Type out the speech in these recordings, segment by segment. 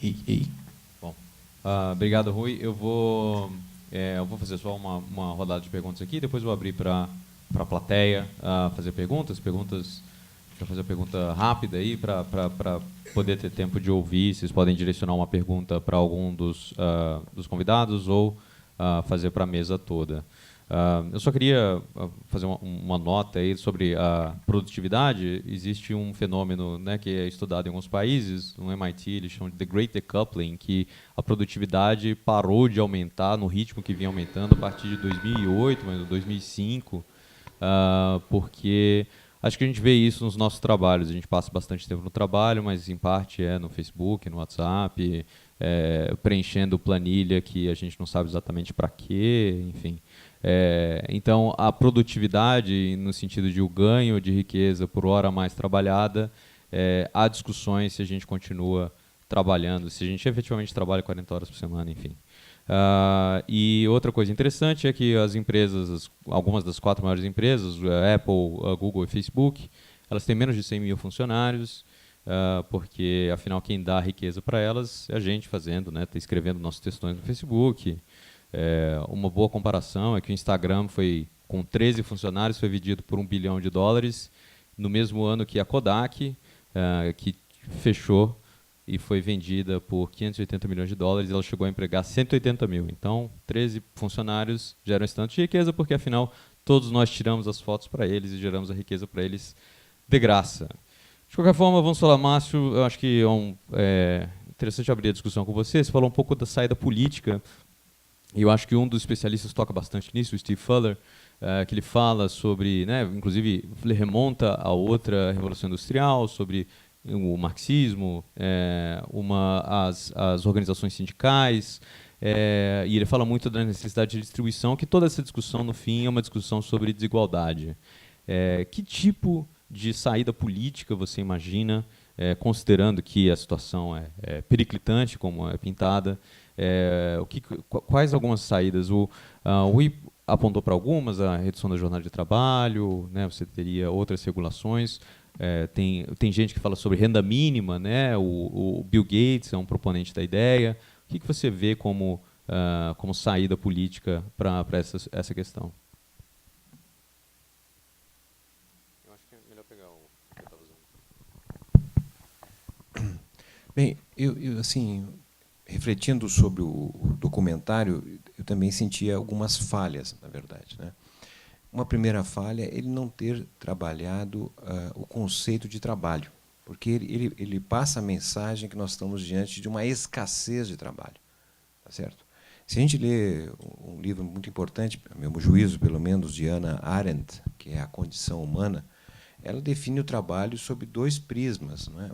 Ei. Bom, obrigado, Rui. Eu vou fazer só uma rodada de perguntas aqui, depois vou abrir para a plateia fazer perguntas. Deixa eu fazer a pergunta rápida aí para poder ter tempo de ouvir. Vocês podem direcionar uma pergunta para algum dos convidados ou fazer para a mesa toda. Eu só queria fazer uma nota aí sobre a produtividade. Existe um fenômeno, né, que é estudado em alguns países, no MIT eles chamam de The Great Decoupling, que a produtividade parou de aumentar no ritmo que vinha aumentando a partir de 2008, mas 2005, porque acho que a gente vê isso nos nossos trabalhos. A gente passa bastante tempo no trabalho, mas em parte é no Facebook, no WhatsApp, preenchendo planilha que a gente não sabe exatamente para quê, enfim. Então, a produtividade, no sentido de o ganho de riqueza por hora mais trabalhada, há discussões se a gente continua trabalhando, se a gente efetivamente trabalha 40 horas por semana, enfim. E outra coisa interessante é que as empresas, algumas das 4 maiores empresas, a Apple, a Google e Facebook, elas têm menos de 100 mil funcionários, porque, afinal, quem dá riqueza para elas é a gente fazendo, né, escrevendo nossos textões no Facebook. Uma boa comparação é que o Instagram com 13 funcionários, foi vendido por US$ 1 bilhão, no mesmo ano que a Kodak, que fechou e foi vendida por US$ 580 milhões, ela chegou a empregar 180 mil. Então, 13 funcionários geram esse tanto de riqueza, porque, afinal, todos nós tiramos as fotos para eles e geramos a riqueza para eles de graça. De qualquer forma, vamos falar, Márcio, eu acho que é interessante abrir a discussão com você. Você falou um pouco da saída política. E eu acho que um dos especialistas toca bastante nisso, o Steve Fuller, que ele fala sobre, né, inclusive, ele remonta a outra revolução industrial, sobre o marxismo, as organizações sindicais, e ele fala muito da necessidade de distribuição, que toda essa discussão, no fim, é uma discussão sobre desigualdade. Que tipo de saída política você imagina, considerando que a situação é periclitante, como é pintada? Quais algumas saídas? O Rui apontou para algumas, a redução da jornada de trabalho, né, você teria outras regulações. Tem gente que fala sobre renda mínima, né, o Bill Gates é um proponente da ideia. O que você vê como saída política para essa questão? Eu acho que é melhor pegar o que eu estava usando. Bem, eu assim, refletindo sobre o documentário, eu também sentia algumas falhas, na verdade, né? Uma primeira falha é ele não ter trabalhado o conceito de trabalho, porque ele passa a mensagem que nós estamos diante de uma escassez de trabalho, tá certo? Se a gente lê um livro muito importante, a meu juízo, pelo menos, de Hannah Arendt, que é A Condição Humana, ela define o trabalho sob 2 prismas, não é?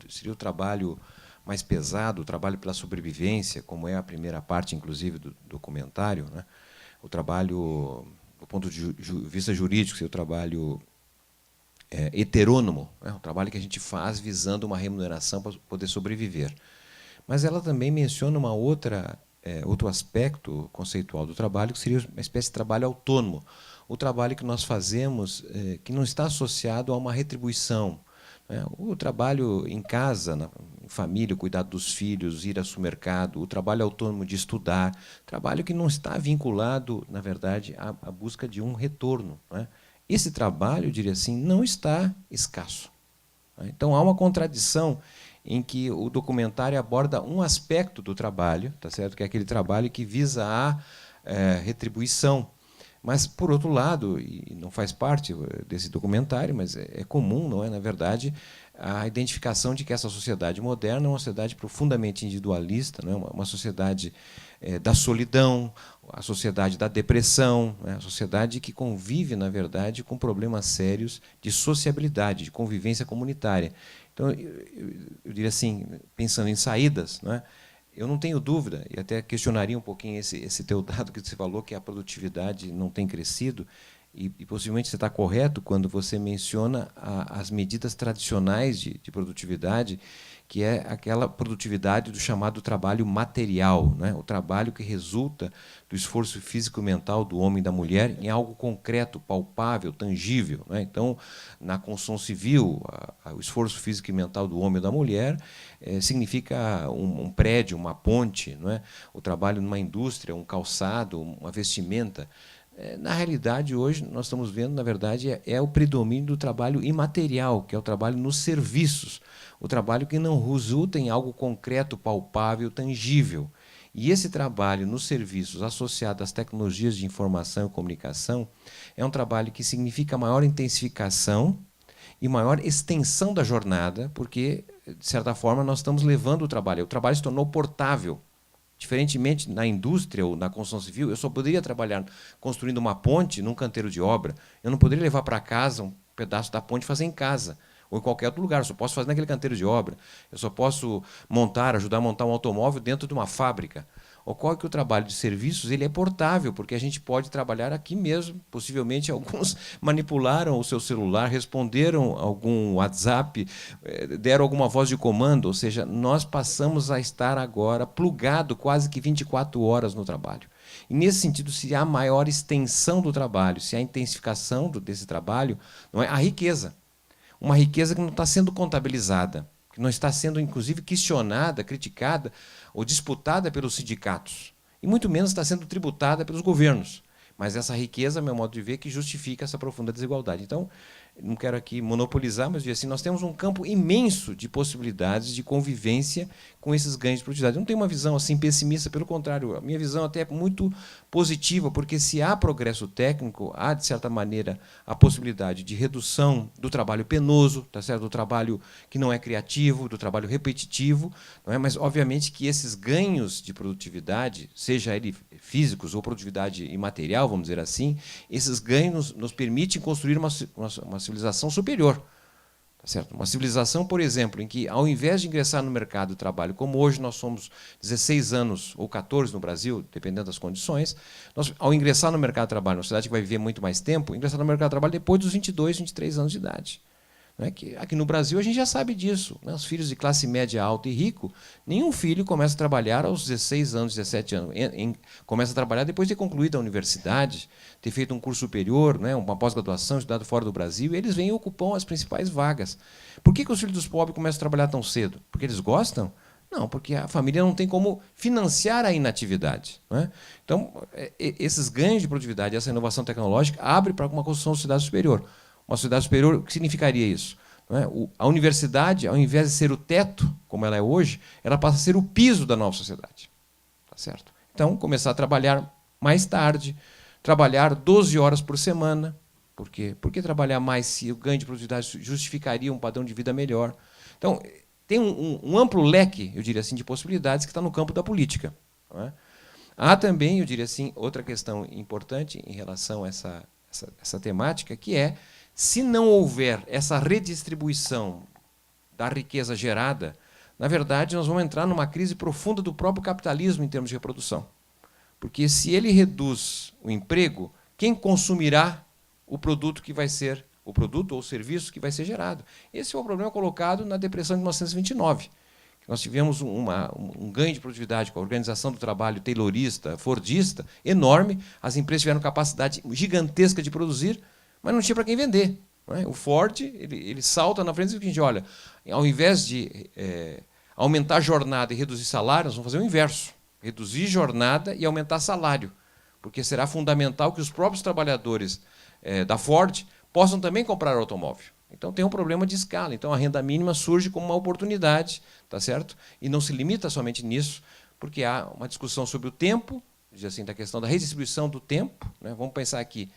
Seria o trabalho mais pesado, o trabalho pela sobrevivência, como é a primeira parte, inclusive, do documentário, né? O trabalho, do ponto de vista jurídico, seria o trabalho heterônomo, né? O trabalho que a gente faz visando uma remuneração para poder sobreviver. Mas ela também menciona outro aspecto conceitual do trabalho, que seria uma espécie de trabalho autônomo. O trabalho que nós fazemos, que não está associado a uma retribuição. O trabalho em casa, em família, o cuidado dos filhos, ir ao supermercado, o trabalho autônomo de estudar, trabalho que não está vinculado, na verdade, à busca de um retorno. Esse trabalho, eu diria assim, não está escasso. Então, há uma contradição em que o documentário aborda um aspecto do trabalho, tá certo? Que é aquele trabalho que visa a retribuição. Mas, por outro lado, e não faz parte desse documentário, mas é comum, não é? Na verdade, a identificação de que essa sociedade moderna é uma sociedade profundamente individualista, não é? Uma sociedade da solidão, a sociedade da depressão, né? A sociedade que convive, na verdade, com problemas sérios de sociabilidade, de convivência comunitária. Então, eu diria assim, pensando em saídas, não é? Eu não tenho dúvida, e até questionaria um pouquinho esse teu dado que você falou, que a produtividade não tem crescido, e possivelmente você está correto quando você menciona as medidas tradicionais de produtividade, que é aquela produtividade do chamado trabalho material, né? O trabalho que resulta do esforço físico e mental do homem e da mulher em algo concreto, palpável, tangível, né? Então, na construção civil, o esforço físico e mental do homem e da mulher significa um prédio, uma ponte, não é? O trabalho numa indústria, um calçado, uma vestimenta. Na realidade, hoje, nós estamos vendo, na verdade, o predomínio do trabalho imaterial, que é o trabalho nos serviços, o trabalho que não resulta em algo concreto, palpável, tangível. E esse trabalho nos serviços associado às tecnologias de informação e comunicação é um trabalho que significa maior intensificação e maior extensão da jornada, porque, de certa forma, nós estamos levando o trabalho. O trabalho se tornou portável. Diferentemente na indústria ou na construção civil, eu só poderia trabalhar construindo uma ponte num canteiro de obra. Eu não poderia levar para casa um pedaço da ponte e fazer em casa, ou em qualquer outro lugar. Eu só posso fazer naquele canteiro de obra. Eu só posso ajudar a montar um automóvel dentro de uma fábrica. Ocorre que o trabalho de serviços ele é portável, porque a gente pode trabalhar aqui mesmo. Possivelmente alguns manipularam o seu celular, responderam algum WhatsApp, deram alguma voz de comando, ou seja, nós passamos a estar agora plugado quase que 24 horas no trabalho. E, nesse sentido, se há maior extensão do trabalho, se há intensificação desse trabalho, não é? A riqueza. Uma riqueza que não está sendo contabilizada, que não está sendo, inclusive, questionada, criticada ou disputada pelos sindicatos, e muito menos está sendo tributada pelos governos. Mas essa riqueza, meu modo de ver, que justifica essa profunda desigualdade. Então, não quero aqui monopolizar, mas assim, nós temos um campo imenso de possibilidades de convivência com esses ganhos de produtividade. Eu não tenho uma visão assim pessimista, pelo contrário, a minha visão até é muito positiva, porque se há progresso técnico, há, de certa maneira, a possibilidade de redução do trabalho penoso, tá certo? Do trabalho que não é criativo, do trabalho repetitivo, não é? Mas, obviamente, que esses ganhos de produtividade, seja ele físicos ou produtividade imaterial, vamos dizer assim, esses ganhos nos permitem construir uma civilização superior. Tá certo? Uma civilização, por exemplo, em que, ao invés de ingressar no mercado de trabalho, como hoje nós somos 16 anos ou 14 no Brasil, dependendo das condições, nós, ao ingressar no mercado de trabalho, uma sociedade que vai viver muito mais tempo, ingressar no mercado de trabalho depois dos 22, 23 anos de idade. Não é que aqui no Brasil a gente já sabe disso, né? Os filhos de classe média alta e rico, nenhum filho começa a trabalhar aos 16 anos, 17 anos. Começa a trabalhar depois de ter concluído a universidade, ter feito um curso superior, né? Uma pós-graduação, estudado fora do Brasil, e eles vêm e ocupam as principais vagas. Por que os filhos dos pobres começam a trabalhar tão cedo? Porque eles gostam? Não, porque a família não tem como financiar a inatividade. Não é? Então, esses ganhos de produtividade, essa inovação tecnológica, abre para uma construção de sociedade superior. Uma sociedade superior, o que significaria isso? Não é? A universidade, ao invés de ser o teto, como ela é hoje, ela passa a ser o piso da nova sociedade. Tá certo? Então, começar a trabalhar mais tarde, trabalhar 12 horas por semana. Por quê? Por que trabalhar mais se o ganho de produtividade justificaria um padrão de vida melhor? Então, tem um amplo leque, eu diria assim, de possibilidades que está no campo da política. Não é? Há também, eu diria assim, outra questão importante em relação a essa temática, que é, se não houver essa redistribuição da riqueza gerada, na verdade, nós vamos entrar numa crise profunda do próprio capitalismo em termos de reprodução. Porque, se ele reduz o emprego, quem consumirá o produto que vai ser, o produto ou o serviço que vai ser gerado? Esse é o problema colocado na Depressão de 1929. Nós tivemos um ganho de produtividade com a organização do trabalho taylorista, fordista, enorme. As empresas tiveram capacidade gigantesca de produzir, mas não tinha para quem vender. Não é? O Ford ele salta na frente e diz o seguinte: olha, ao invés de aumentar a jornada e reduzir salário, nós vamos fazer o inverso. Reduzir jornada e aumentar salário. Porque será fundamental que os próprios trabalhadores da Ford possam também comprar automóvel. Então, tem um problema de escala. Então, a renda mínima surge como uma oportunidade, tá certo? E não se limita somente nisso, porque há uma discussão sobre o tempo, assim, da questão da redistribuição do tempo. Né? Vamos pensar aqui.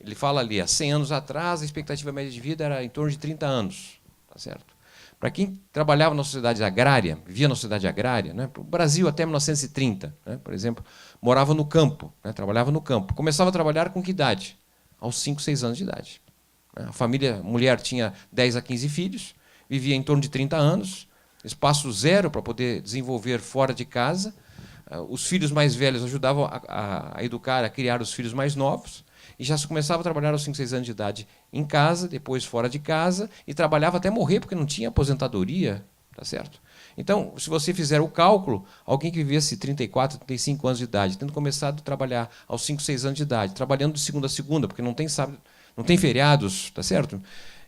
Ele fala ali, há 100 anos atrás, a expectativa média de vida era em torno de 30 anos. Tá certo? Para quem trabalhava na sociedade agrária, vivia na sociedade agrária, né? O Brasil até 1930, né? Por exemplo, morava no campo, né? Trabalhava no campo. Começava a trabalhar com que idade? Aos 5, 6 anos de idade. A família, mulher tinha 10 a 15 filhos, vivia em torno de 30 anos, espaço zero para poder desenvolver fora de casa. Os filhos mais velhos ajudavam a educar, a criar os filhos mais novos, e já se começava a trabalhar aos 5, 6 anos de idade em casa, depois fora de casa, e trabalhava até morrer, porque não tinha aposentadoria. Tá certo? Então, se você fizer o cálculo, alguém que vivesse 34, 35 anos de idade, tendo começado a trabalhar aos 5, 6 anos de idade, trabalhando de segunda a segunda, porque não tem sábado, não tem feriados, tá certo?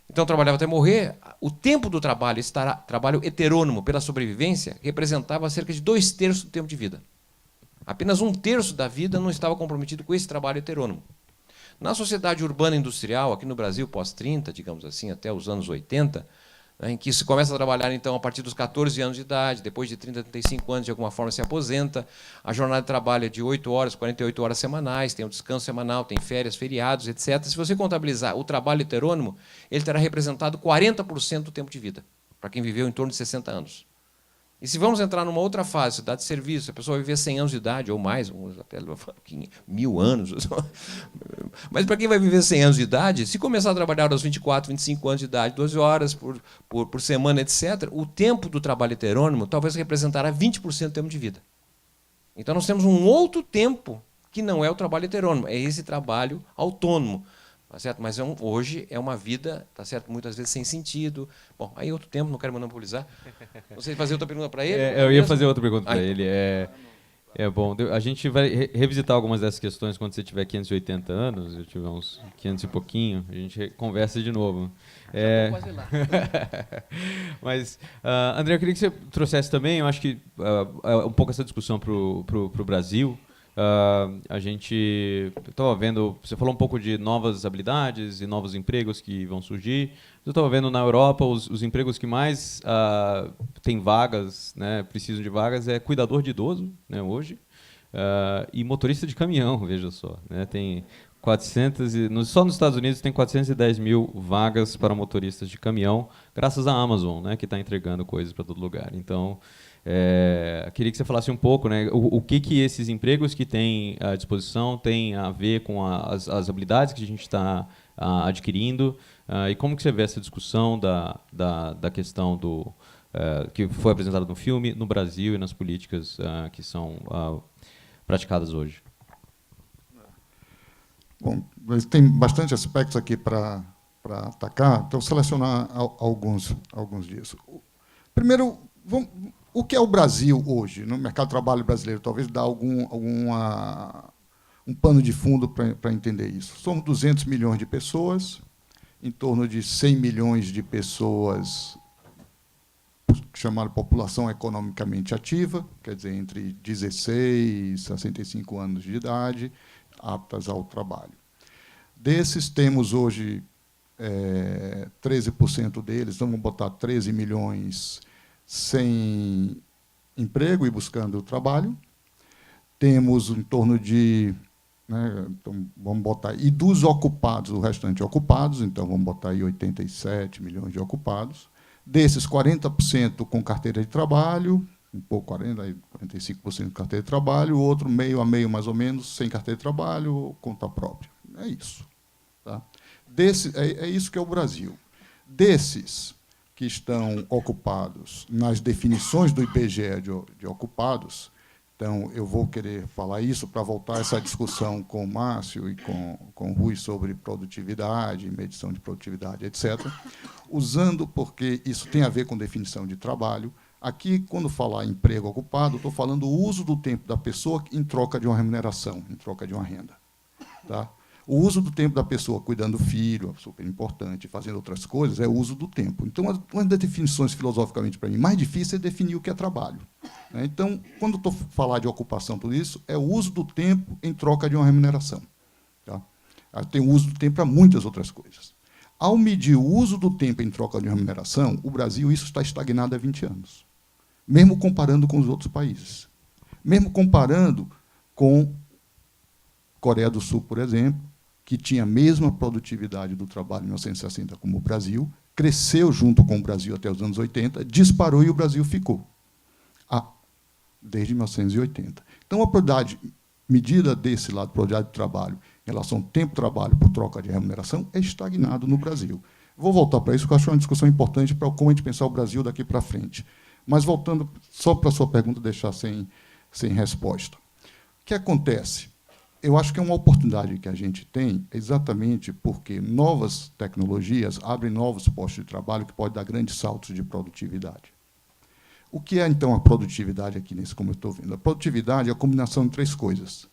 Então, trabalhava até morrer. O tempo do trabalho, esse trabalho heterônomo pela sobrevivência, representava cerca de 2/3 do tempo de vida. Apenas 1/3 da vida não estava comprometido com esse trabalho heterônomo. Na sociedade urbana industrial, aqui no Brasil, pós-30, digamos assim, até os anos 80, em que se começa a trabalhar, então, a partir dos 14 anos de idade, depois de 30, 35 anos, de alguma forma, se aposenta. A jornada de trabalho é de 8 horas, 48 horas semanais, tem um descanso semanal, tem férias, feriados, etc. Se você contabilizar o trabalho heterônomo, ele terá representado 40% do tempo de vida, para quem viveu em torno de 60 anos. E se vamos entrar numa outra fase, cidade de serviço, a pessoa vai viver 100 anos de idade, ou mais, até 1000 anos. Mas para quem vai viver 100 anos de idade, se começar a trabalhar aos 24, 25 anos de idade, 12 horas por semana, etc., o tempo do trabalho heterônomo talvez representará 20% do tempo de vida. Então nós temos um outro tempo que não é o trabalho heterônomo, é esse trabalho autônomo. Tá certo? Mas hoje é uma vida, tá certo? Muitas vezes sem sentido. Bom, aí outro tempo, não quero monopolizar. Você fazer outra pergunta para ele? Eu ia fazer outra pergunta para ele. Bom, a gente vai revisitar algumas dessas questões quando você tiver 580 anos, eu tiver uns 500 e pouquinho, a gente conversa de novo. Quase lá. Mas, André, eu queria que você trouxesse também, eu acho que um pouco essa discussão para o Brasil. A gente estava vendo, você falou um pouco de novas habilidades e novos empregos que vão surgir. Eu estava vendo na Europa os empregos que mais têm vagas, né, precisam de vagas, é cuidador de idoso, né, hoje, e motorista de caminhão, veja só. Né, tem 400 só nos Estados Unidos tem 410 mil vagas para motoristas de caminhão, graças à Amazon, né, que está entregando coisas para todo lugar. Então, queria que você falasse um pouco, né, o que esses empregos que tem à disposição têm a ver com as habilidades que a gente está adquirindo, e como que você vê essa discussão da questão que foi apresentada no filme, no Brasil e nas políticas que são praticadas hoje. Bom, tem bastante aspectos aqui para atacar, então selecionar alguns disso. Primeiro, o que é o Brasil hoje, no mercado de trabalho brasileiro? Talvez dar um pano de fundo para entender isso. Somos 200 milhões de pessoas, em torno de 100 milhões de pessoas chamada população economicamente ativa, quer dizer, entre 16 e 65 anos de idade, aptas ao trabalho. Desses, temos hoje 13% deles, vamos botar 13 milhões sem emprego e buscando trabalho. Temos em torno de, né, então vamos botar, e dos ocupados, o restante ocupados, então vamos botar aí 87 milhões de ocupados. Desses, 40% com carteira de trabalho, um pouco 45% com carteira de trabalho, o outro meio a meio, mais ou menos, sem carteira de trabalho, conta própria. É isso. Tá? É isso que é o Brasil. Desses que estão ocupados nas definições do IBGE de ocupados, então eu vou querer falar isso para voltar a essa discussão com o Márcio e com o Rui sobre produtividade, medição de produtividade, etc., usando, porque isso tem a ver com definição de trabalho. Aqui, quando falar emprego ocupado, estou falando o uso do tempo da pessoa em troca de uma remuneração, em troca de uma renda. Tá? O uso do tempo da pessoa cuidando do filho, super importante, fazendo outras coisas, é o uso do tempo. Então, uma das definições, filosoficamente, para mim, mais difícil é definir o que é trabalho. Então, quando estou falar de ocupação, tudo isso, é o uso do tempo em troca de uma remuneração. Tá? Tem o uso do tempo para muitas outras coisas. Ao medir o uso do tempo em troca de uma remuneração, o Brasil, isso está estagnado há 20 anos. Mesmo comparando com os outros países. Mesmo comparando com Coreia do Sul, por exemplo, que tinha a mesma produtividade do trabalho em 1960 como o Brasil, cresceu junto com o Brasil até os anos 80, disparou e o Brasil ficou. Desde 1980. Então, a produtividade, medida desse lado, produtividade do trabalho, em relação ao tempo de trabalho por troca de remuneração, é estagnado no Brasil. Vou voltar para isso, porque eu acho uma discussão importante para como a gente pensar o Brasil daqui para frente. Mas, voltando só para a sua pergunta, deixar sem resposta. O que acontece? Eu acho que é uma oportunidade que a gente tem exatamente porque novas tecnologias abrem novos postos de trabalho que podem dar grandes saltos de produtividade. O que é, então, a produtividade aqui, nesse, como eu estou vendo? A produtividade é a combinação de três coisas.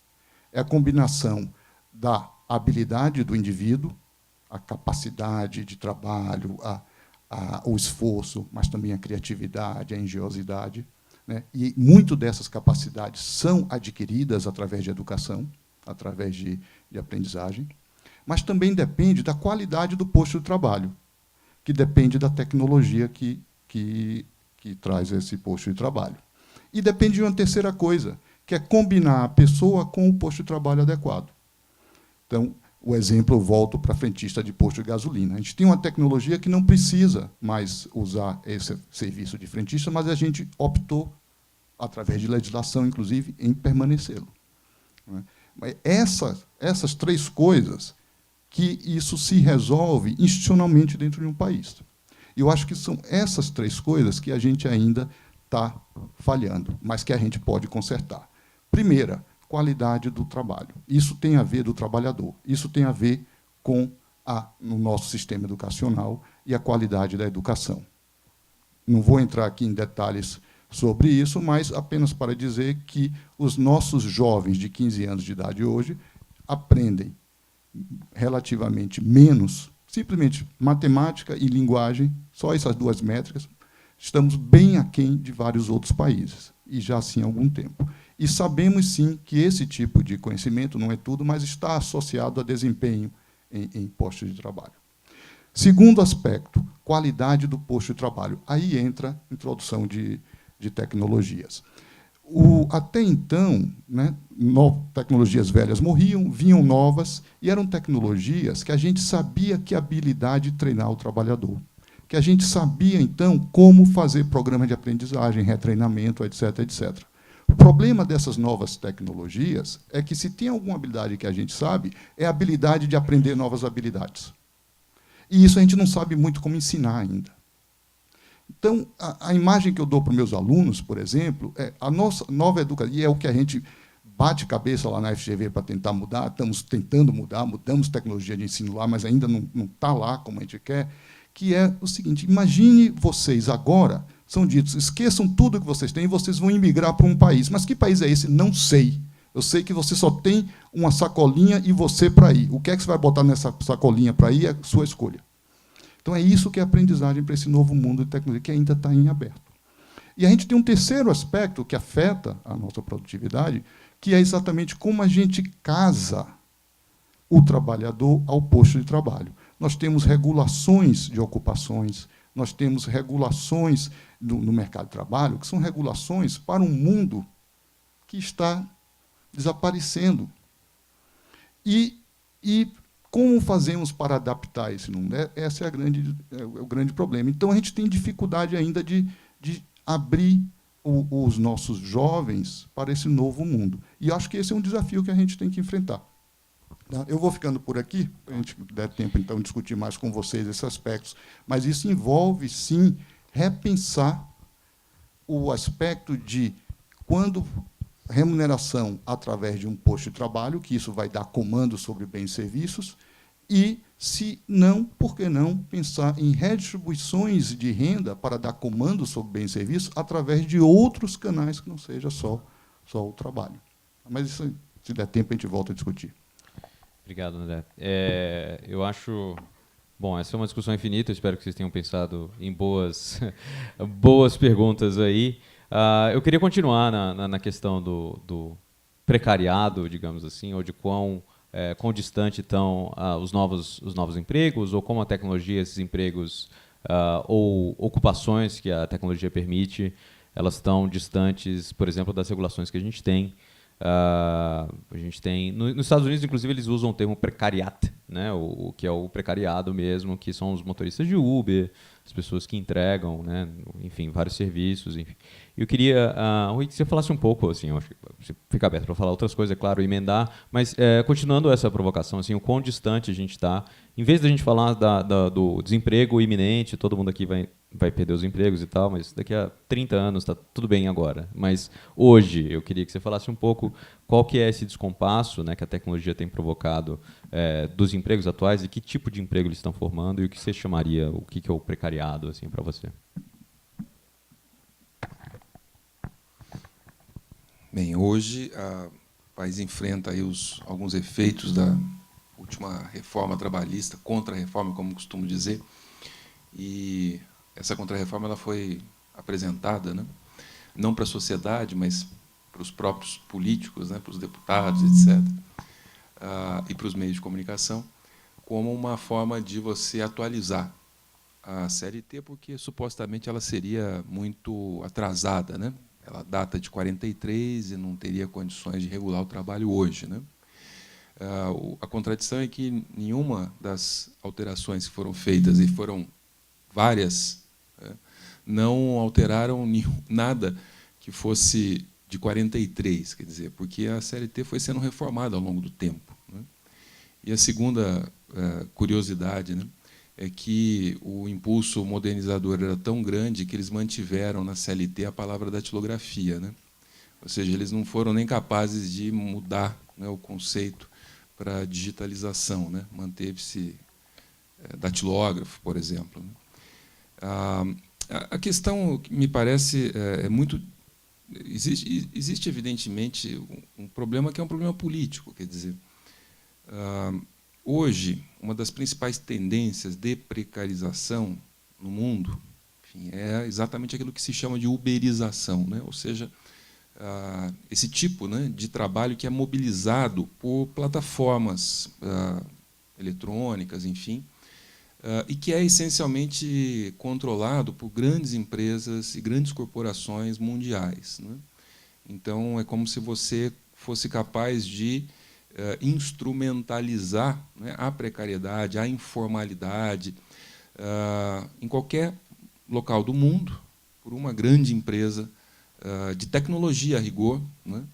É a combinação da habilidade do indivíduo, a capacidade de trabalho, o esforço, mas também a criatividade, a engenhosidade, né? E muito dessas capacidades são adquiridas através de educação, através de aprendizagem, mas também depende da qualidade do posto de trabalho, que depende da tecnologia que traz esse posto de trabalho. E depende de uma terceira coisa, que é combinar a pessoa com o posto de trabalho adequado. Então, o exemplo, eu volto para frentista de posto de gasolina. A gente tem uma tecnologia que não precisa mais usar esse serviço de frentista, mas a gente optou, através de legislação, inclusive, em permanecê-lo. Mas essas três coisas, que isso se resolve institucionalmente dentro de um país. E eu acho que são essas três coisas que a gente ainda está falhando, mas que a gente pode consertar. Primeira, qualidade do trabalho. Isso tem a ver do trabalhador. Isso tem a ver com no nosso sistema educacional e a qualidade da educação. Não vou entrar aqui em detalhes sobre isso, mas apenas para dizer que os nossos jovens de 15 anos de idade hoje aprendem relativamente menos, simplesmente matemática e linguagem, só essas duas métricas. Estamos bem aquém de vários outros países, e já assim há algum tempo. E sabemos, sim, que esse tipo de conhecimento não é tudo, mas está associado a desempenho em postos de trabalho. Segundo aspecto, qualidade do posto de trabalho. Aí entra a introdução de tecnologias. Até então, né, tecnologias velhas morriam, vinham novas, e eram tecnologias que a gente sabia que habilidade de treinar o trabalhador, que a gente sabia, então, como fazer programa de aprendizagem, retreinamento, etc., etc. O problema dessas novas tecnologias é que, se tem alguma habilidade que a gente sabe, é a habilidade de aprender novas habilidades. E isso a gente não sabe muito como ensinar ainda. Então, a imagem que eu dou para os meus alunos, por exemplo, é a nossa nova educação, e é o que a gente bate cabeça lá na FGV para tentar mudar, estamos tentando mudar, mudamos tecnologia de ensino lá, mas ainda não está lá como a gente quer, que é o seguinte: imagine vocês agora, são ditos, esqueçam tudo que vocês têm e vocês vão emigrar para um país. Mas que país é esse? Não sei. Eu sei que você só tem uma sacolinha e você para ir. O que é que você vai botar nessa sacolinha para ir é a sua escolha. Então, é isso que é aprendizagem para esse novo mundo de tecnologia, que ainda está em aberto. E a gente tem um terceiro aspecto que afeta a nossa produtividade, que é exatamente como a gente casa o trabalhador ao posto de trabalho. Nós temos regulações de ocupações, nós temos regulações no mercado de trabalho, que são regulações para um mundo que está desaparecendo. E como fazemos para adaptar esse mundo? Esse é o grande problema. Então, a gente tem dificuldade ainda de abrir os nossos jovens para esse novo mundo. E acho que esse é um desafio que a gente tem que enfrentar. Eu vou ficando por aqui, para a gente der tempo, então, de discutir mais com vocês esses aspectos, mas isso envolve, sim, repensar o aspecto de quando remuneração através de um posto de trabalho, que isso vai dar comando sobre bens e serviços, e, se não, por que não pensar em redistribuições de renda para dar comando sobre bens e serviços através de outros canais que não seja só o trabalho. Mas isso, se der tempo, a gente volta a discutir. Obrigado, André. Eu acho... Bom, essa é uma discussão infinita, eu espero que vocês tenham pensado em boas perguntas aí. Eu queria continuar na questão do precariado, digamos assim, ou de quão distante estão os novos empregos, ou como a tecnologia, esses empregos ou ocupações que a tecnologia permite, elas estão distantes, por exemplo, das regulações que a gente tem. A gente tem nos Estados Unidos, inclusive, eles usam o termo precariat, né, o que é o precariado mesmo, que são os motoristas de Uber, as pessoas que entregam, né, enfim, vários serviços, enfim. Eu queria, Rui, que você falasse um pouco, assim, eu acho que você fica aberto para falar outras coisas, é claro, emendar, mas continuando essa provocação, assim, o quão distante a gente está, em vez da gente falar do desemprego iminente, todo mundo aqui vai perder os empregos e tal, mas daqui a 30 anos está tudo bem agora. Mas hoje eu queria que você falasse um pouco qual que é esse descompasso, né, que a tecnologia tem provocado dos empregos atuais e que tipo de emprego eles estão formando e o que você chamaria, o que é o precariado, assim, para você. Bem, hoje o país enfrenta aí alguns efeitos da última reforma trabalhista, contra-reforma, como costumo dizer, e essa contra-reforma ela foi apresentada, né, não para a sociedade, mas para os próprios políticos, né, para os deputados, etc., e para os meios de comunicação, como uma forma de você atualizar a CLT, porque supostamente ela seria muito atrasada, né? Ela data de 43 e não teria condições de regular o trabalho hoje, né? A contradição é que nenhuma das alterações que foram feitas, e foram várias, né, não alteraram nada que fosse de 43, quer dizer, porque a CLT foi sendo reformada ao longo do tempo, né? E a segunda curiosidade, né, é que o impulso modernizador era tão grande que eles mantiveram na CLT a palavra datilografia, né? Ou seja, eles não foram nem capazes de mudar, né, o conceito para digitalização, né? Manteve-se datilógrafo, por exemplo, né? A questão que me parece é muito... Existe, evidentemente, um problema que é um problema político, quer dizer, hoje, uma das principais tendências de precarização no mundo, enfim, é exatamente aquilo que se chama de uberização, né? Ou seja, esse tipo, né, de trabalho que é mobilizado por plataformas eletrônicas, enfim, e que é essencialmente controlado por grandes empresas e grandes corporações mundiais, né? Então, é como se você fosse capaz de instrumentalizar, né, a precariedade, a informalidade, em qualquer local do mundo, por uma grande empresa de tecnologia a rigor, né,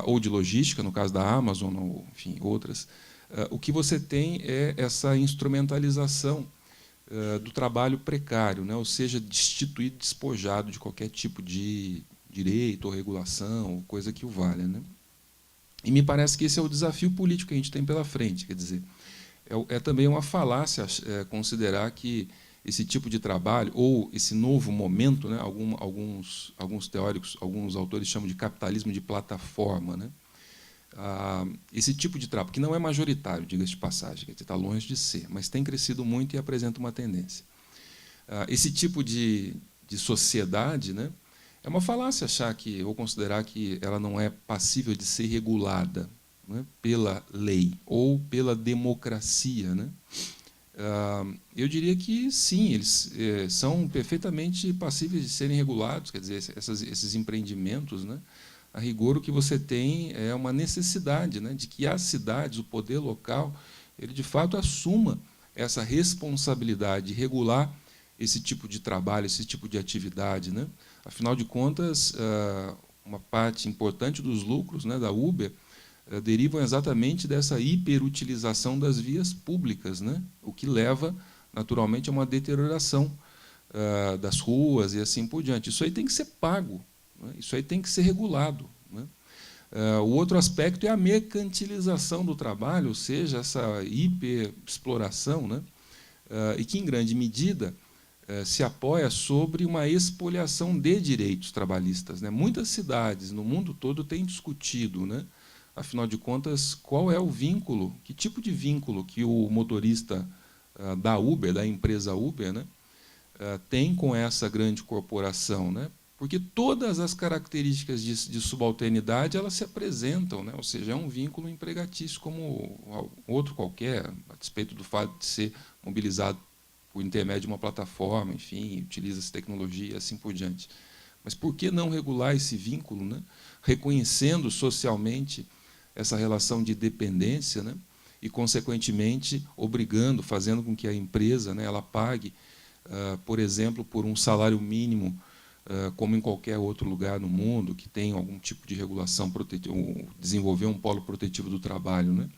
ou de logística, no caso da Amazon, ou, enfim, outras. O que você tem é essa instrumentalização do trabalho precário, né, ou seja, destituído, despojado de qualquer tipo de direito ou regulação, ou coisa que o valha, né? E me parece que esse é o desafio político que a gente tem pela frente. Quer dizer, é também uma falácia considerar que esse tipo de trabalho, ou esse novo momento, né, alguns teóricos, alguns autores chamam de capitalismo de plataforma, né? Esse tipo de trabalho, que não é majoritário, diga-se de passagem, está longe de ser, mas tem crescido muito e apresenta uma tendência. Esse tipo de sociedade, né, é uma falácia achar que, ou considerar que ela não é passível de ser regulada, né, pela lei ou pela democracia, né? Eu diria que sim, eles são perfeitamente passíveis de serem regulados, quer dizer, esses empreendimentos, né? A rigor, o que você tem é uma necessidade, né, de que as cidades, o poder local, ele de fato assuma essa responsabilidade de regular esse tipo de trabalho, esse tipo de atividade, né? Afinal de contas, uma parte importante dos lucros, né, da Uber derivam exatamente dessa hiperutilização das vias públicas, né? O que leva, naturalmente, a uma deterioração das ruas e assim por diante. Isso aí tem que ser pago, né? Isso aí tem que ser regulado, né? O outro aspecto é a mercantilização do trabalho, ou seja, essa hiperexploração, né? E que, em grande medida, se apoia sobre uma expoliação de direitos trabalhistas, né? Muitas cidades no mundo todo têm discutido, né, afinal de contas, qual é o vínculo, que tipo de vínculo que o motorista da Uber, da empresa Uber, né, tem com essa grande corporação, né? Porque todas as características de subalternidade elas se apresentam, né? Ou seja, é um vínculo empregatício como outro qualquer, a despeito do fato de ser mobilizado por intermédio de uma plataforma, enfim, utiliza-se tecnologia e assim por diante. Mas por que não regular esse vínculo, né? Reconhecendo socialmente essa relação de dependência, né? E, consequentemente, obrigando, fazendo com que a empresa, né, ela pague, por exemplo, por um salário mínimo, como em qualquer outro lugar no mundo, que tem algum tipo de regulação, desenvolver um polo protetivo do trabalho, né?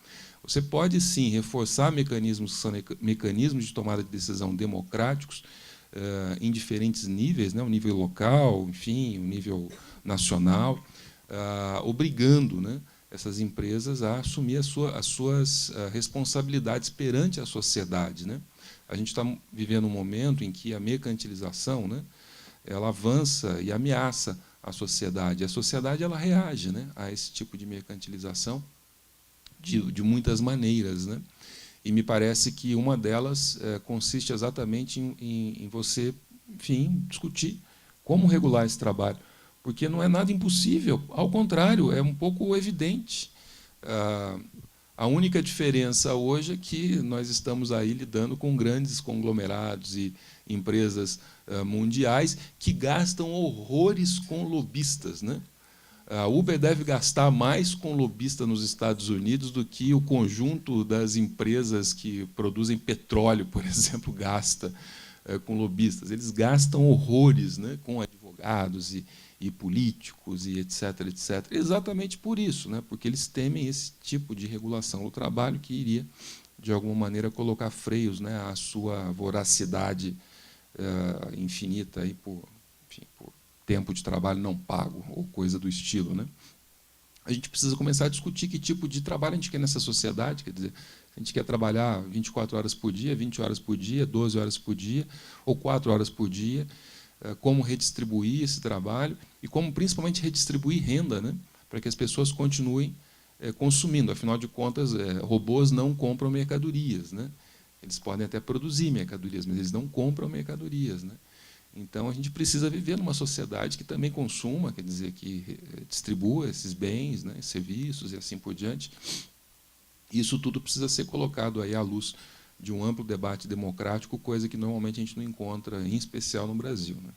Você pode, sim, reforçar mecanismos que são mecanismos de tomada de decisão democráticos em diferentes níveis, né, o nível local, enfim, o nível nacional, obrigando, né, essas empresas a assumir as suas responsabilidades perante a sociedade, né? A gente está vivendo um momento em que a mercantilização, né, ela avança e ameaça a sociedade. A sociedade ela reage, né, a esse tipo de mercantilização de muitas maneiras, né? E me parece que uma delas consiste exatamente em você, enfim, discutir como regular esse trabalho, porque não é nada impossível, ao contrário, é um pouco evidente. A única diferença hoje é que nós estamos aí lidando com grandes conglomerados e empresas mundiais que gastam horrores com lobistas, né? A Uber deve gastar mais com lobista nos Estados Unidos do que o conjunto das empresas que produzem petróleo, por exemplo, gasta com lobistas. Eles gastam horrores, né, com advogados e políticos e etc, etc. Exatamente por isso, né, porque eles temem esse tipo de regulação do trabalho que iria, de alguma maneira, colocar freios, né, à sua voracidade infinita aí por tempo de trabalho não pago, ou coisa do estilo, né? A gente precisa começar a discutir que tipo de trabalho a gente quer nessa sociedade, quer dizer, a gente quer trabalhar 24 horas por dia, 20 horas por dia, 12 horas por dia, ou 4 horas por dia, como redistribuir esse trabalho e como, principalmente, redistribuir renda, né, para que as pessoas continuem consumindo. Afinal de contas, robôs não compram mercadorias, né? Eles podem até produzir mercadorias, mas eles não compram mercadorias, né? Então, a gente precisa viver numa sociedade que também consuma, quer dizer, que distribua esses bens, né, serviços e assim por diante. Isso tudo precisa ser colocado aí à luz de um amplo debate democrático, coisa que normalmente a gente não encontra, em especial no Brasil, né?